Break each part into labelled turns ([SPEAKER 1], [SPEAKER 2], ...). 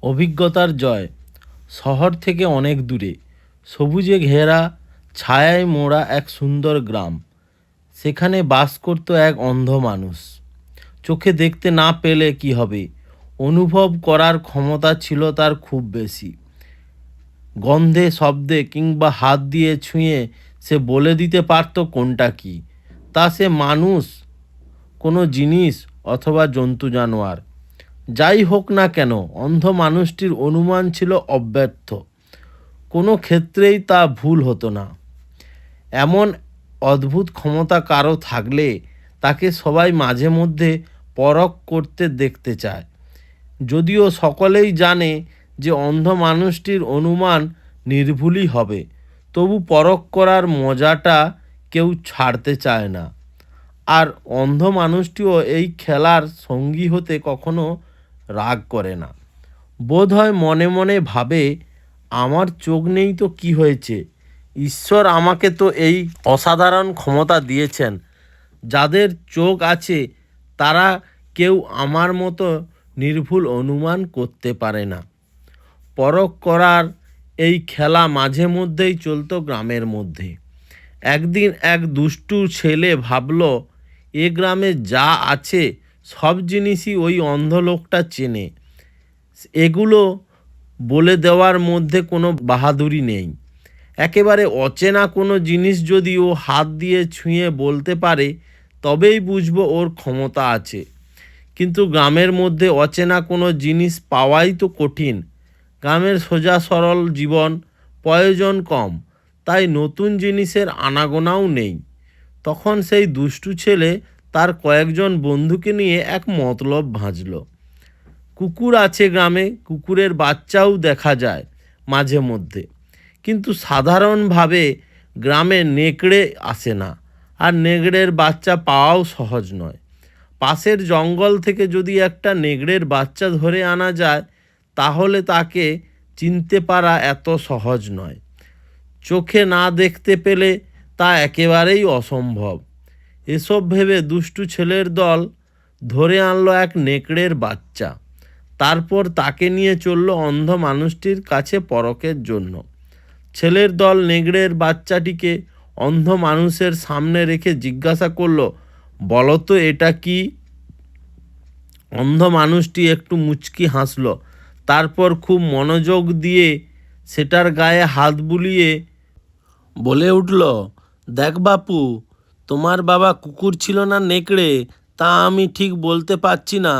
[SPEAKER 1] অভিজ্ঞতার জয়। শহর থেকে অনেক দূরে, সবুজে ঘেরা, ছায়ায় মোড়া এক সুন্দর গ্রাম। সেখানে বাস করত এক অন্ধ মানুষ। চোখে দেখতে না পেলে কি হবে, অনুভব করার ক্ষমতা ছিল তার খুব বেশি। গন্ধে, শব্দে কিংবা হাত দিয়ে ছুঁয়ে সে বলে দিতে পারত কোনটা কি। তা সে মানুষ, কোনো জিনিস অথবা জন্তু জানোয়ার, যাই হোক না কেন, অন্ধ মানুষটির অনুমান ছিল অব্যর্থ। কোনো ক্ষেত্রেই তা ভুল হতো না। এমন অদ্ভুত ক্ষমতা কারো থাকলে তাকে সবাই মাঝে মধ্যে পরখ করতে দেখতে চায়। যদিও সকলেই জানে যে অন্ধ মানুষটির অনুমান নির্ভুলই হবে, তবু পরখ করার মজাটা কেউ ছাড়তে চায় না। আর অন্ধ মানুষটিও এই খেলার সঙ্গী হতে কখনো রাগ করে না। বোধহয় মনে মনে ভাবে, আমার চোখ নেই তো কি হয়েছে, ঈশ্বর আমাকে তো এই অসাধারণ ক্ষমতা দিয়েছেন। যাদের চোখ আছে তারা কেউ আমার মতো নির্ভুল অনুমান করতে পারে না। পরখ করার এই খেলা মাঝে মধ্যেই চলতো গ্রামের মধ্যে। একদিন এক দুষ্টু ছেলে ভাবল, এ গ্রামে যা আছে সব জিনিসই ওই অন্ধ লোকটা চেনে। এগুলো বলে দেওয়ার মধ্যে কোনো বাহাদুরি নেই। একেবারে অচেনা কোনো জিনিস যদি ও হাত দিয়ে ছুঁয়ে বলতে পারে, তবেই বুঝবো ওর ক্ষমতা আছে। কিন্তু গ্রামের মধ্যে অচেনা কোনো জিনিস পাওয়াই তো কঠিন। গ্রামের সোজা সরল জীবন, প্রয়োজন কম, তাই নতুন জিনিসের আনাগোনাও নেই। তখন সেই দুষ্টু ছেলে তার কয়েকজন বন্ধুকে নিয়ে এক মতলব ভাঁজল। কুকুর আছে গ্রামে, কুকুরের বাচ্চাও দেখা যায় মাঝে মধ্যে, কিন্তু সাধারণভাবে গ্রামে নেকড়ে আসে না, আর নেকড়ের বাচ্চা পাওয়াও সহজ নয়। পাশের জঙ্গল থেকে যদি একটা নেকড়ের বাচ্চা ধরে আনা যায়, তাহলে তাকে চিনতে পারা এত সহজ নয়। চোখে না দেখতে পেলে তা একেবারেই অসম্ভব। এসব ভেবে দুষ্টু ছেলের দল ধরে আনলো এক নেকড়ের বাচ্চা। তারপর তাকে নিয়ে চলল অন্ধ মানুষটির কাছে পরখের জন্য। ছেলের দল নেকড়ের বাচ্চাটিকে অন্ধ মানুষের সামনে রেখে জিজ্ঞাসা করলো, বলো তো এটা কি? অন্ধ মানুষটি একটু মুচকি হাসল, তারপর খুব মনোযোগ দিয়ে সেটার গায়ে হাত বুলিয়ে বলে উঠল, দেখ বাপু, তোমার বাবা কুকুর ছিল না নেকড়ে তা আমি ঠিক বলতে পারছি না,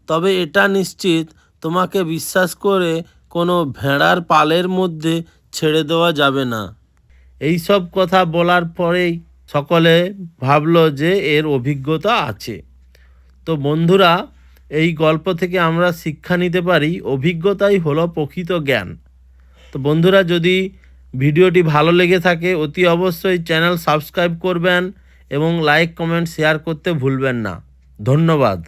[SPEAKER 1] তবে এটা নিশ্চিত তোমাকে বিশ্বাস করে কোনো ভেড়ার পালের মধ্যে ছেড়ে দেওয়া যাবে না। এই সব কথা বলার পরেই সকলে ভাবলো যে এর অভিজ্ঞতা আছে। তো বন্ধুরা, এই গল্প থেকে আমরা শিক্ষা নিতে পারি, অভিজ্ঞতাই হলো প্রকৃত জ্ঞান। তো বন্ধুরা, যদি ভিডিওটি ভালো লেগে থাকে অতি অবশ্যই চ্যানেল সাবস্ক্রাইব করবেন এবং লাইক, কমেন্ট, শেয়ার করতে ভুলবেন না। ধন্যবাদ।